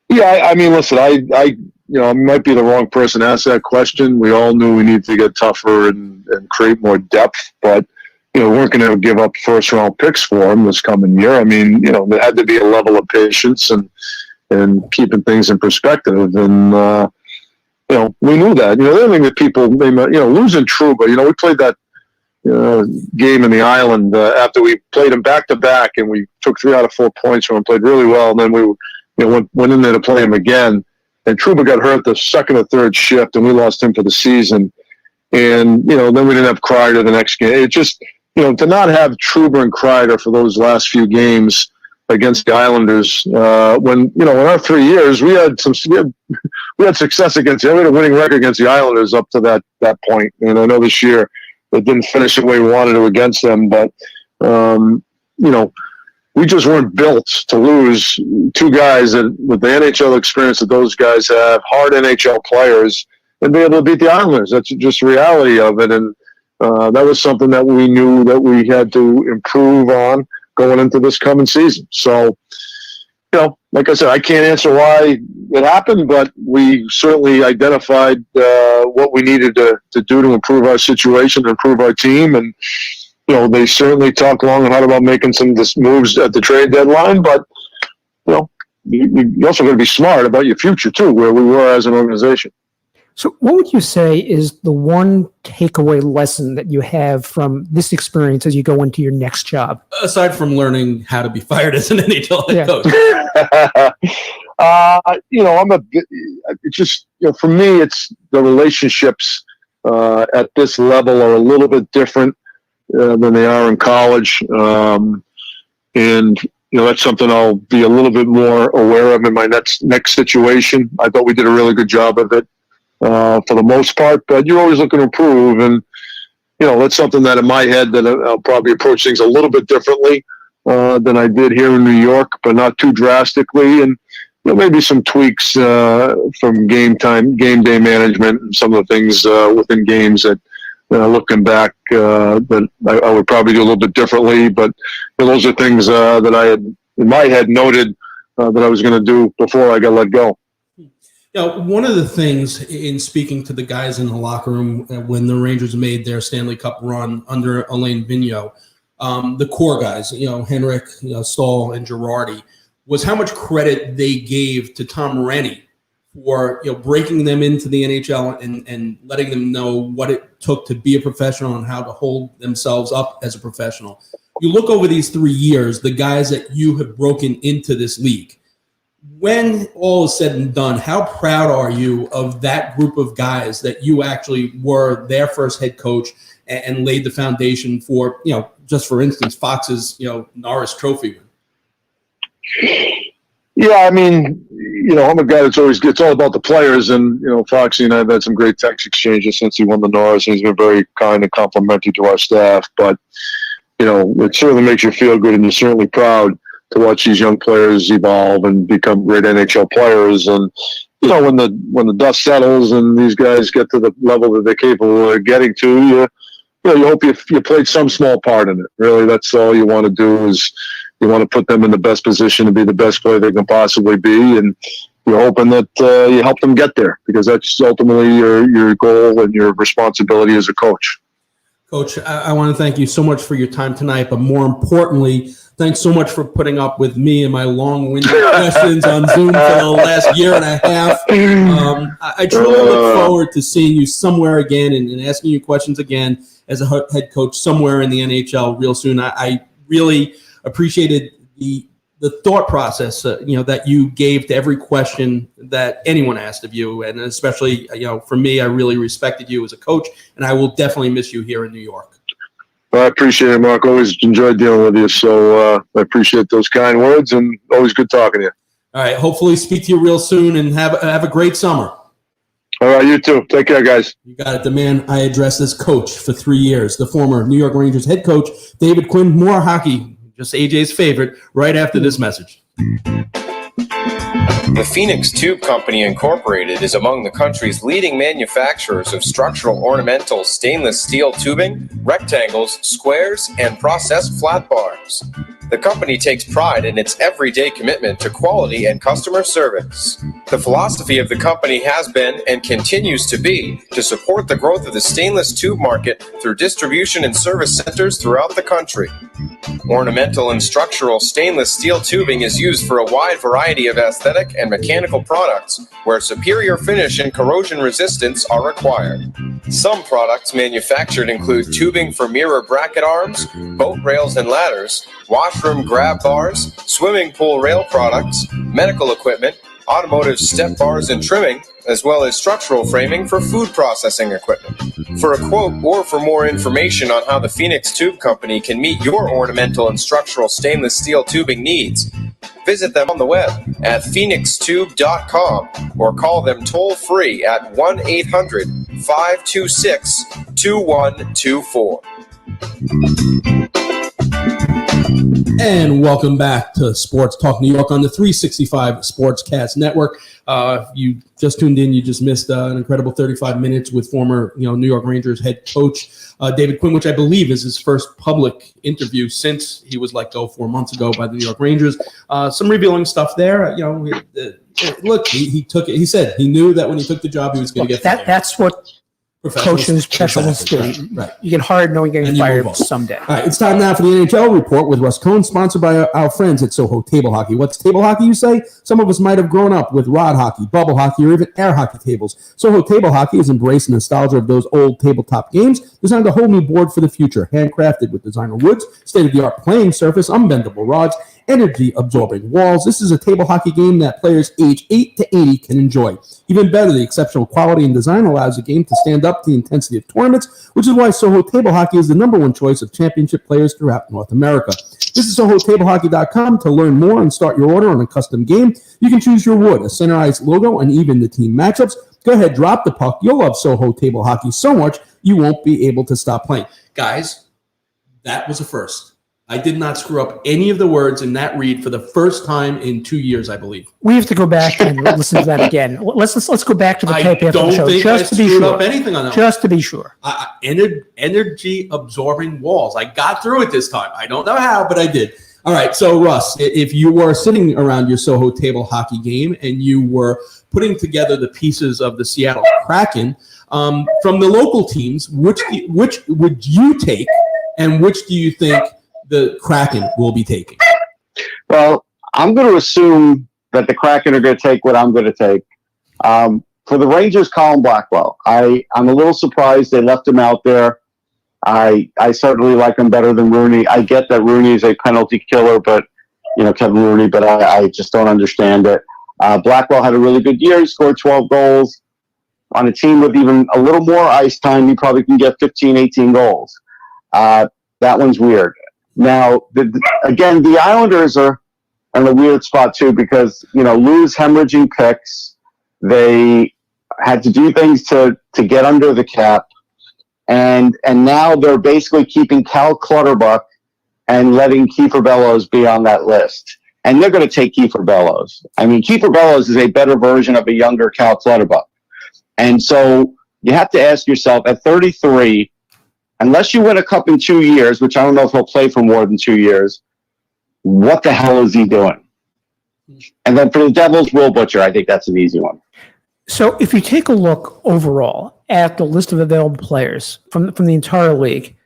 [SPEAKER 5] Yeah, listen, I might be the wrong person to ask that question. We all knew we needed to get tougher and create more depth, but we weren't going to give up first-round picks for them this coming year. There had to be a level of patience and keeping things in perspective. And we knew that. The other thing that people, losing Trouba, we played that game in the Island after we played them back-to-back, and we took 3 out of 4 points from them, played really well, and then we went in there to play him again. And Trouba got hurt the second or third shift, and we lost him for the season. And, then we didn't have Kreider the next game. It just, to not have Trouba and Kreider for those last few games against the Islanders, when, in our 3 years, we had success against them. We had a winning record against the Islanders up to that point. And I know this year it didn't finish the way we wanted to against them, but, we just weren't built to lose two guys with the NHL experience that those guys have, hard NHL players, and be able to beat the Islanders. That's just the reality of it. And that was something that we knew that we had to improve on going into this coming season. So, like I said, I can't answer why it happened, but we certainly identified what we needed to do to improve our situation, improve our team. And, they certainly talked long and hard about making some moves at the trade deadline, but, you also got to be smart about your future too, where we were as an organization.
[SPEAKER 3] So what would you say is the one takeaway lesson that you have from this experience as you go into your next job?
[SPEAKER 2] Aside from learning how to be fired as an NHL head coach.
[SPEAKER 5] It's just, for me, it's the relationships at this level are a little bit different than they are in college. And, that's something I'll be a little bit more aware of in my next situation. I thought we did a really good job of it. for the most part, but you're always looking to improve. And, that's something that in my head that I'll probably approach things a little bit differently than I did here in New York, but not too drastically. And maybe some tweaks from game day management, and some of the things within games that looking back that I would probably do a little bit differently. But those are things that I had in my head noted that I was going to do before I got let go.
[SPEAKER 2] One of the things in speaking to the guys in the locker room when the Rangers made their Stanley Cup run under Alain Vigneault, the core guys, Henrik, Stahl, and Girardi, was how much credit they gave to Tom Rennie for breaking them into the NHL and letting them know what it took to be a professional and how to hold themselves up as a professional. You look over these 3 years, the guys that you have broken into this league. When all is said and done, how proud are you of that group of guys that you actually were their first head coach and laid the foundation for, just for instance, Fox's, Norris Trophy win?
[SPEAKER 5] Yeah, I mean, I'm a guy that's it's all about the players. And, Foxy and I have had some great text exchanges since he won the Norris, and he's been very kind and complimentary to our staff. But, it certainly makes you feel good, and you're certainly proud to watch these young players evolve and become great NHL players. And, when the dust settles and these guys get to the level that they're capable of getting to, you hope you played some small part in it. Really, that's all you want to do is you want to put them in the best position to be the best player they can possibly be. And you're hoping that you help them get there, because that's ultimately your goal and your responsibility as a coach.
[SPEAKER 2] Coach, I want to thank you so much for your time tonight, but more importantly, thanks so much for putting up with me and my long-winded questions on Zoom for the last year and a half. I truly look forward to seeing you somewhere again and asking you questions again as a head coach somewhere in the NHL real soon. I really appreciated the thought process, that you gave to every question that anyone asked of you, and especially, for me, I really respected you as a coach, and I will definitely miss you here in New York.
[SPEAKER 5] Well, I appreciate it, Mark. Always enjoyed dealing with you, so I appreciate those kind words, and always good talking to you.
[SPEAKER 2] All right, hopefully speak to you real soon, and have a great summer.
[SPEAKER 5] All right, you too. Take care, guys.
[SPEAKER 2] You got it. The man I addressed as coach for 3 years, the former New York Rangers head coach, David Quinn. More hockey, just AJ's favorite, right after this message.
[SPEAKER 6] The Phoenix Tube Company Incorporated is among the country's leading manufacturers of structural ornamental stainless steel tubing, rectangles, squares, and processed flat bars. The company takes pride in its everyday commitment to quality and customer service. The philosophy of the company has been and continues to be to support the growth of the stainless tube market through distribution and service centers throughout the country. Ornamental and structural stainless steel tubing is used for a wide variety of aesthetic and mechanical products where superior finish and corrosion resistance are required. Some products manufactured include tubing for mirror bracket arms, boat rails and ladders, washroom grab bars, swimming pool rail products, medical equipment, automotive step bars and trimming, as well as structural framing for food processing equipment. For a quote or for more information on how the Phoenix Tube Company can meet your ornamental and structural stainless steel tubing needs, visit them on the web at phoenixtube.com or call them toll-free at 1-800-526-2124.
[SPEAKER 2] And welcome back to Sports Talk New York on the 365 Sportscast Network. If you just tuned in, you just missed an incredible 35 minutes with former New York Rangers head coach David Quinn, which I believe is his first public interview since he was let go 4 months ago by the New York Rangers. Some revealing stuff there. Look, he took it. He said he knew that when he took the job, he was going to get
[SPEAKER 3] that. That's what coaching specialists do. Right. You get hired knowing you're getting fired someday.
[SPEAKER 2] All right, it's time now for the NHL Report with Russ Cohn, sponsored by our friends at Soho Table Hockey. What's table hockey, you say? Some of us might have grown up with rod hockey, bubble hockey, or even air hockey tables. Soho Table Hockey has embraced the nostalgia of those old tabletop games, designed a whole new board for the future, handcrafted with designer woods, state-of-the-art playing surface, unbendable rods, energy-absorbing walls. This is a table hockey game that players age 8 to 80 can enjoy. Even better, the exceptional quality and design allows the game to stand up to the intensity of tournaments, which is why Soho Table Hockey is the #1 choice of championship players throughout North America. Visit SohoTableHockey.com to learn more and start your order on a custom game. You can choose your wood, a centerized logo, and even the team matchups. Go ahead, drop the puck. You'll love Soho table hockey so much you won't be able to stop playing. Guys, that was a first. I did not screw up any of the words in that read for the first time in 2 years, I believe.
[SPEAKER 3] We have to go back and listen to that again. Let's go back to the tape after the show.
[SPEAKER 2] I don't think I screwed up anything on that.
[SPEAKER 3] Just to be sure.
[SPEAKER 2] Energy absorbing walls. I got through it this time. I don't know how, but I did. All right, so Russ, if you were sitting around your Soho table hockey game and you were putting together the pieces of the Seattle Kraken, from the local teams, which would you take, and which do you think the Kraken will be taking?
[SPEAKER 7] Well, I'm going to assume that the Kraken are going to take what I'm going to take. For the Rangers, Colin Blackwell. I'm a little surprised they left him out there. I certainly like him better than Rooney. I get that Rooney is a penalty killer, but Kevin Rooney, but I just don't understand it. Blackwell had a really good year. He scored 12 goals. On a team with even a little more ice time, he probably can get 15, 18 goals. That one's weird. Now, again, the Islanders are in a weird spot too because, Lou's hemorrhaging picks. They had to do things to get under the cap. And now they're basically keeping Cal Clutterbuck and letting Kiefer Bellows be on that list. And they're going to take Kiefer Bellows. I mean, Kiefer Bellows is a better version of a younger Cal Clutterbuck. And so you have to ask yourself, at 33, unless you win a cup in 2 years, which I don't know if he'll play for more than 2 years, what the hell is he doing? And then for the Devils, Will Butcher, I think that's an easy one.
[SPEAKER 3] So if you take a look overall at the list of available players from the entire league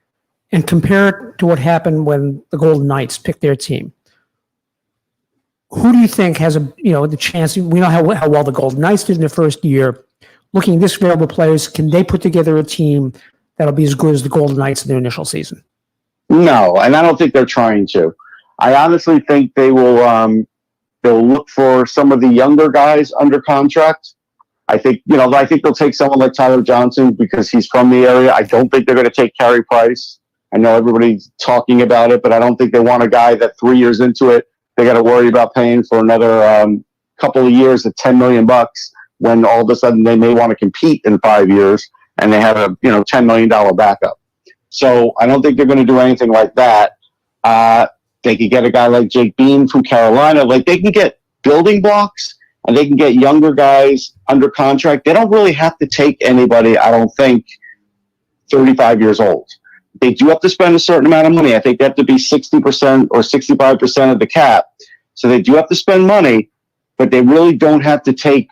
[SPEAKER 3] and compare it to what happened when the Golden Knights picked their team, who do you think has the chance? We know how well the Golden Knights did in their first year. Looking at this available players, can they put together a team that'll be as good as the Golden Knights in their initial season?
[SPEAKER 7] No, and I don't think they're trying to. I honestly think they will they'll look for some of the younger guys under contract. I think they'll take someone like Tyler Johnson because he's from the area. I don't think they're going to take Carey Price. I know everybody's talking about it, but I don't think they want a guy that 3 years into it, they got to worry about paying for another couple of years at $10 million when all of a sudden they may want to compete in 5 years and they have a $10 million backup. So I don't think they're going to do anything like that. They could get a guy like Jake Bean from Carolina. Like, they can get building blocks and they can get younger guys under contract. They don't really have to take anybody, I don't think, 35 years old. They do have to spend a certain amount of money. I think they have to be 60% or 65% of the cap. So they do have to spend money, but they really don't have to take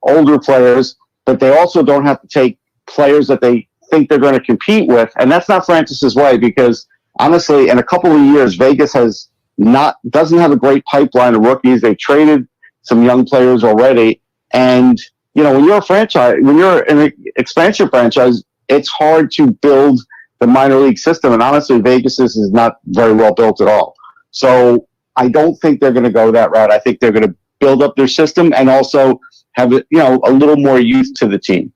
[SPEAKER 7] older players, but they also don't have to take players that they think they're going to compete with. And that's not Francis's way because, honestly, in a couple of years, Vegas doesn't have a great pipeline of rookies. They've traded some young players already. And, when you're a franchise, when you're an expansion franchise, it's hard to build the minor league system. And honestly, Vegas is not very well built at all. So I don't think they're going to go that route. I think they're going to build up their system and also have a little more youth to the team.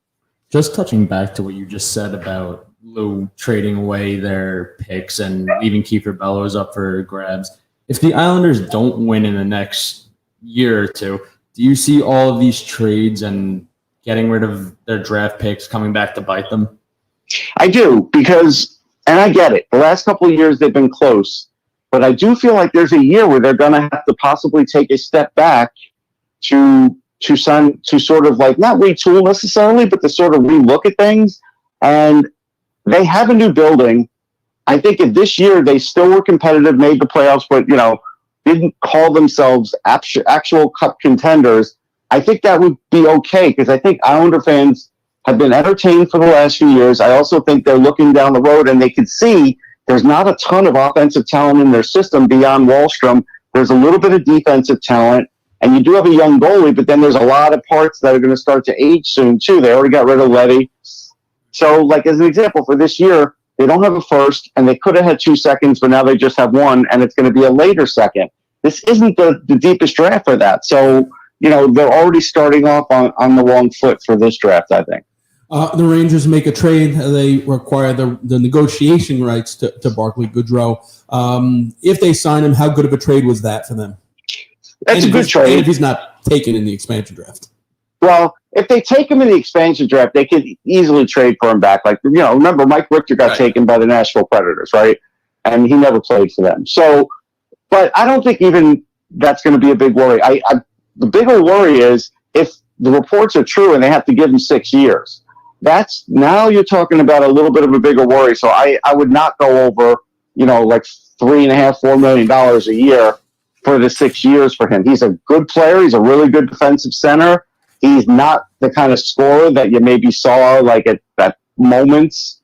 [SPEAKER 8] Just touching back to what you just said about Lou trading away their picks and leaving Kiefer Bellows up for grabs. If the Islanders don't win in the next year or two, do you see all of these trades and getting rid of their draft picks coming back to bite them?
[SPEAKER 7] I do, because, and I get it, the last couple of years they've been close, but I do feel like there's a year where they're going to have to possibly take a step back to sort of like, not retool necessarily, but to sort of relook at things. And they have a new building. I think if this year they still were competitive, made the playoffs, but, didn't call themselves actual cup contenders, I think that would be okay, because I think Islander fans have been entertained for the last few years. I also think they're looking down the road and they can see there's not a ton of offensive talent in their system beyond Wallstrom. There's a little bit of defensive talent, and you do have a young goalie, but then there's a lot of parts that are going to start to age soon too. They already got rid of Letty. So, like, as an example, for this year, they don't have a first, and they could have had 2 seconds, but now they just have one, and it's going to be a later second. This isn't the deepest draft for that. So, they're already starting off on the wrong foot for this draft, I think.
[SPEAKER 2] The Rangers make a trade. They require the negotiation rights to Barclay Goodrow. If they sign him, how good of a trade was that for them?
[SPEAKER 7] That's a good trade.
[SPEAKER 2] And if he's not taken in the expansion draft.
[SPEAKER 7] Well, if they take him in the expansion draft, they could easily trade for him back. Like, remember Mike Richter got taken by the Nashville Predators, right? And he never played for them. So, but I don't think even that's going to be a big worry. The bigger worry is if the reports are true and they have to give him 6 years. That's now you're talking about a little bit of a bigger worry. So I would not go over, like $3.5-4 million a year for the 6 years for him. He's a good player. He's a really good defensive center. He's not the kind of scorer that you maybe saw like at moments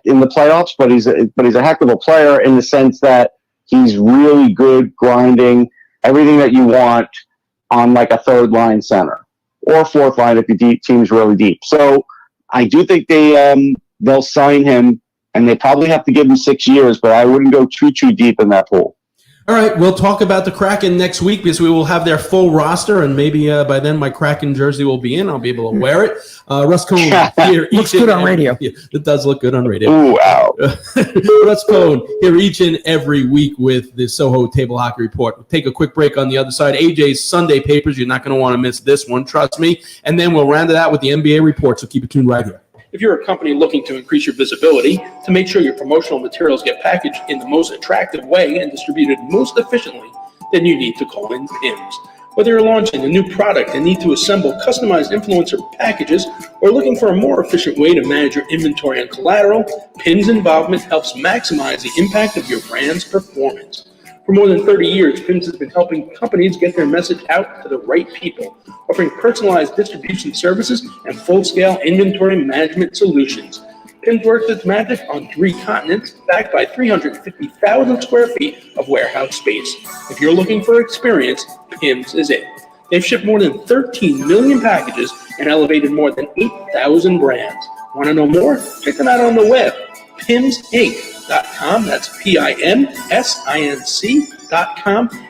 [SPEAKER 7] in the playoffs, but he's a heck of a player in the sense that he's really good grinding, everything that you want on like a third line center or fourth line if the team's really deep. So I do think they'll sign him, and they probably have to give him 6 years, but I wouldn't go too deep in that pool.
[SPEAKER 2] All right, we'll talk about the Kraken next week because we will have their full roster, and maybe by then my Kraken jersey will be in. I'll be able to wear it. Russ Cohn here.
[SPEAKER 3] Looks good on radio.
[SPEAKER 2] Yeah, it does look good on radio.
[SPEAKER 7] Ooh, wow.
[SPEAKER 2] Russ Cohn here each and every week with the Soho Table Hockey Report. We'll take a quick break on the other side. AJ's Sunday Papers. You're not going to want to miss this one, trust me. And then we'll round it out with the NBA report, so keep it tuned right here.
[SPEAKER 9] If you're a company looking to increase your visibility, to make sure your promotional materials get packaged in the most attractive way and distributed most efficiently, then you need to call in PIMS. Whether you're launching a new product and need to assemble customized influencer packages or looking for a more efficient way to manage your inventory and collateral, PIMS involvement helps maximize the impact of your brand's performance. For more than 30 years, PIMS has been helping companies get their message out to the right people, offering personalized distribution services and full-scale inventory management solutions. PIMS works its magic on 3 continents, backed by 350,000 square feet of warehouse space. If you're looking for experience, PIMS is it. They've shipped more than 13 million packages and elevated more than 8,000 brands. Want to know more? Check them out on the web, PIMSinc.com. That's PIMSINC.com,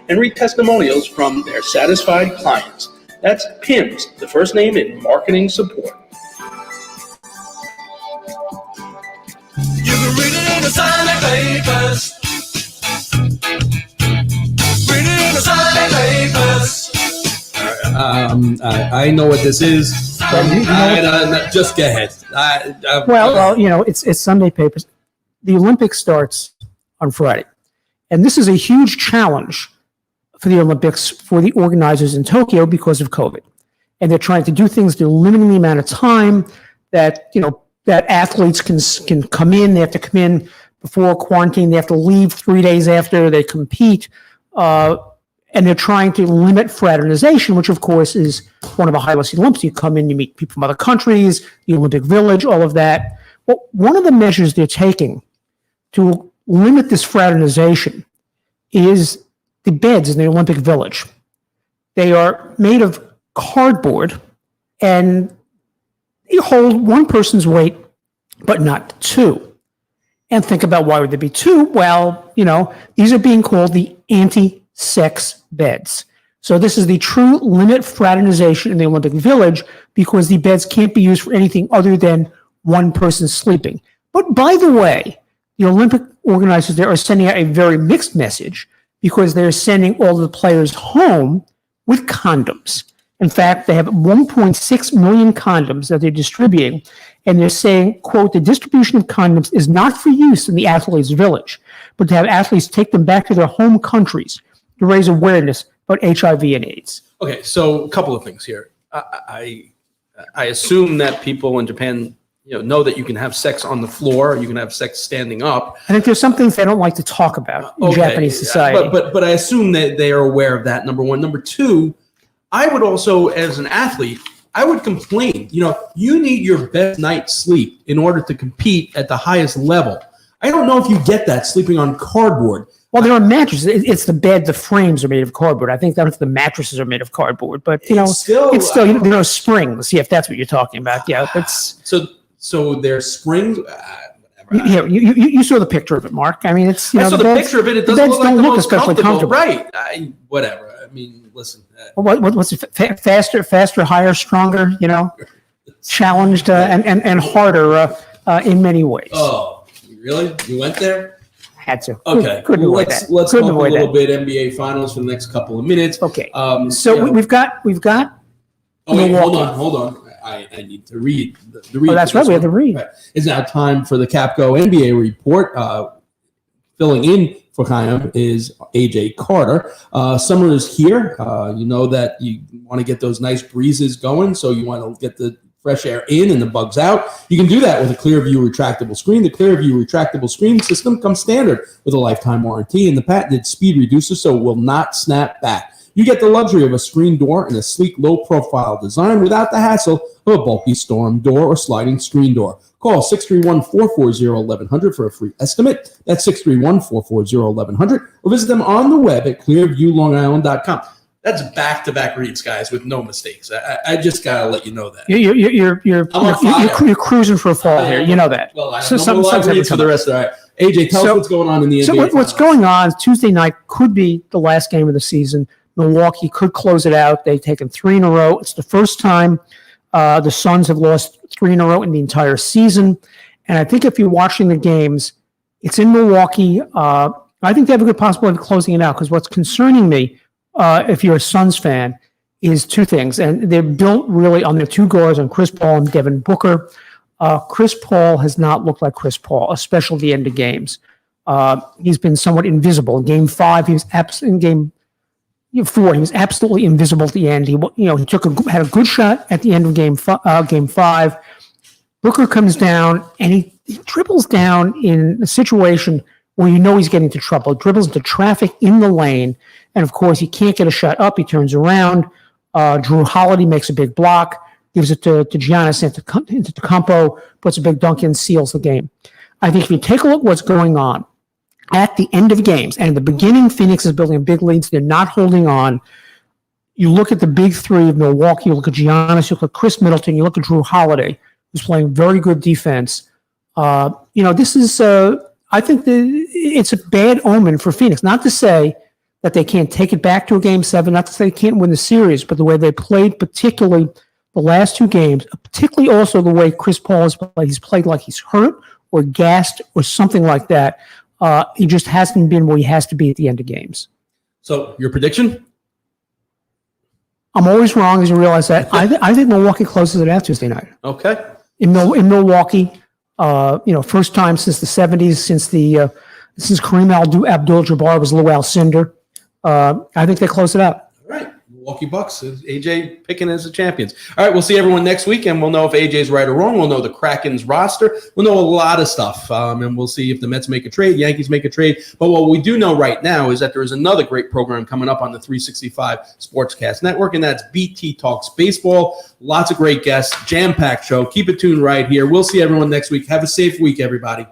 [SPEAKER 9] and read testimonials from their satisfied clients. That's PIMS, the first name in marketing support.
[SPEAKER 10] You can read it in the Sunday papers. Read it in the Sunday papers.
[SPEAKER 2] I know what this is. Just go ahead.
[SPEAKER 3] It's Sunday Papers. The Olympics starts on Friday, and this is a huge challenge for the Olympics for the organizers in Tokyo because of COVID, and they're trying to do things. They're limiting the amount of time that athletes can come in. They have to come in before quarantine. They have to leave 3 days after they compete. And they're trying to limit fraternization, which, of course, is one of the highlights of the Olympics. You come in, you meet people from other countries, the Olympic Village, all of that. Well, one of the measures they're taking to limit this fraternization is the beds in the Olympic Village. They are made of cardboard, and you hold one person's weight, but not two. And think about why would there be two? Well, these are being called the anti-sex beds. So this is the true limit fraternization in the Olympic Village because the beds can't be used for anything other than one person sleeping. But by the way, the Olympic organizers there are sending out a very mixed message because they're sending all the players home with condoms. In fact, they have 1.6 million condoms that they're distributing, and they're saying, quote, the distribution of condoms is not for use in the athletes' village, but to have athletes take them back to their home countries to raise awareness about HIV and AIDS.
[SPEAKER 2] Okay, so a couple of things here. I assume that people in Japan know that you can have sex on the floor, you can have sex standing up.
[SPEAKER 3] I think there's some things they don't like to talk about in Japanese society.
[SPEAKER 2] But I assume that they are aware of that, number one. Number two, I would also, as an athlete, I would complain. You need your best night's sleep in order to compete at the highest level. I don't know if you get that sleeping on cardboard.
[SPEAKER 3] Well, there are mattresses. It's the bed. The frames are made of cardboard. I think the mattresses are made of cardboard. But it's still springs. Yeah, if that's what you're talking about. Yeah,
[SPEAKER 2] so there's springs.
[SPEAKER 3] Yeah, you saw the picture of it, Mark. I mean, it's
[SPEAKER 2] I saw the picture of it. It doesn't look like the most
[SPEAKER 3] especially comfortable.
[SPEAKER 2] Right? Whatever. I mean, listen.
[SPEAKER 3] What's it? Faster, higher, stronger. Challenged and harder in many ways.
[SPEAKER 2] Oh, really? You went there?
[SPEAKER 3] Had to.
[SPEAKER 2] Okay.
[SPEAKER 3] Couldn't avoid that.
[SPEAKER 2] Let's talk a little bit NBA Finals for the next couple of minutes.
[SPEAKER 3] Okay. So we've got.
[SPEAKER 2] Oh wait, hold on. I need to read the read.
[SPEAKER 3] Oh, that's right. We have the read.
[SPEAKER 2] Right. It's now time for the Capco NBA report. Filling in for Chaim is AJ Carter. Summer is here. You know that you want to get those nice breezes going, so you want to get the fresh air in and the bugs out. You can do that with a Clearview retractable screen. The Clearview retractable screen system comes standard with a lifetime warranty and the patented speed reducer, so it will not snap back. You get the luxury of a screen door and a sleek, low-profile design without the hassle of a bulky storm door or sliding screen door. Call 631-440-1100 for a free estimate. That's 631-440-1100. Or visit them on the web at clearviewlongisland.com. That's back-to-back reads, guys, with no mistakes. I just gotta let you know that.
[SPEAKER 3] You're cruising for a fall here. You know that.
[SPEAKER 2] Well, I have no live reads for the rest of it. All right. AJ, tell us what's going on in the NBA.
[SPEAKER 3] So what's going on Tuesday night could be the last game of the season. Milwaukee could close it out. They've taken 3 in a row. It's the first time the Suns have lost 3 in a row in the entire season. And I think if you're watching the games, it's in Milwaukee. I think they have a good possibility of closing it out because what's concerning me, if you're a Suns fan, is 2 things. And they're built really on their 2 guards, on Chris Paul and Devin Booker. Chris Paul has not looked like Chris Paul, especially at the end of games. He's been somewhat invisible. In Game 5, he was in Game 4, he was absolutely invisible at the end. He had a good shot at the end of Game 5. Booker comes down and he dribbles down in a situation where he's getting into trouble. Dribbles into traffic in the lane, and of course he can't get a shot up. He turns around. Drew Holiday makes a big block, gives it to Giannis Antetokounmpo, puts a big dunk in, seals the game. I think if you take a look at what's going on at the end of games, and in the beginning, Phoenix is building a big lead, so they're not holding on. You look at the big 3 of Milwaukee, you look at Giannis, you look at Chris Middleton, you look at Drew Holiday, who's playing very good defense. This is, I think it's a bad omen for Phoenix. Not to say that they can't take it back to a Game 7, not to say they can't win the series, but the way they played, particularly the last 2 games, particularly also the way Chris Paul has played. He's played like he's hurt or gassed or something like that. He just hasn't been where he has to be at the end of games.
[SPEAKER 2] So, your prediction?
[SPEAKER 3] I'm always wrong, as you realize that. I think Milwaukee closes it out Tuesday night.
[SPEAKER 2] Okay.
[SPEAKER 3] In Milwaukee, first time since the 70s, since Kareem Abdul-Jabbar was Lou Alcindor. I think they close it out.
[SPEAKER 2] All right. Milwaukee Bucks, AJ picking as the champions. All right, we'll see everyone next week, and we'll know if AJ's right or wrong. We'll know the Kraken's roster. We'll know a lot of stuff, and we'll see if the Mets make a trade, Yankees make a trade. But what we do know right now is that there is another great program coming up on the 365 Sportscast Network, and that's BT Talks Baseball. Lots of great guests, jam-packed show. Keep it tuned right here. We'll see everyone next week. Have a safe week, everybody.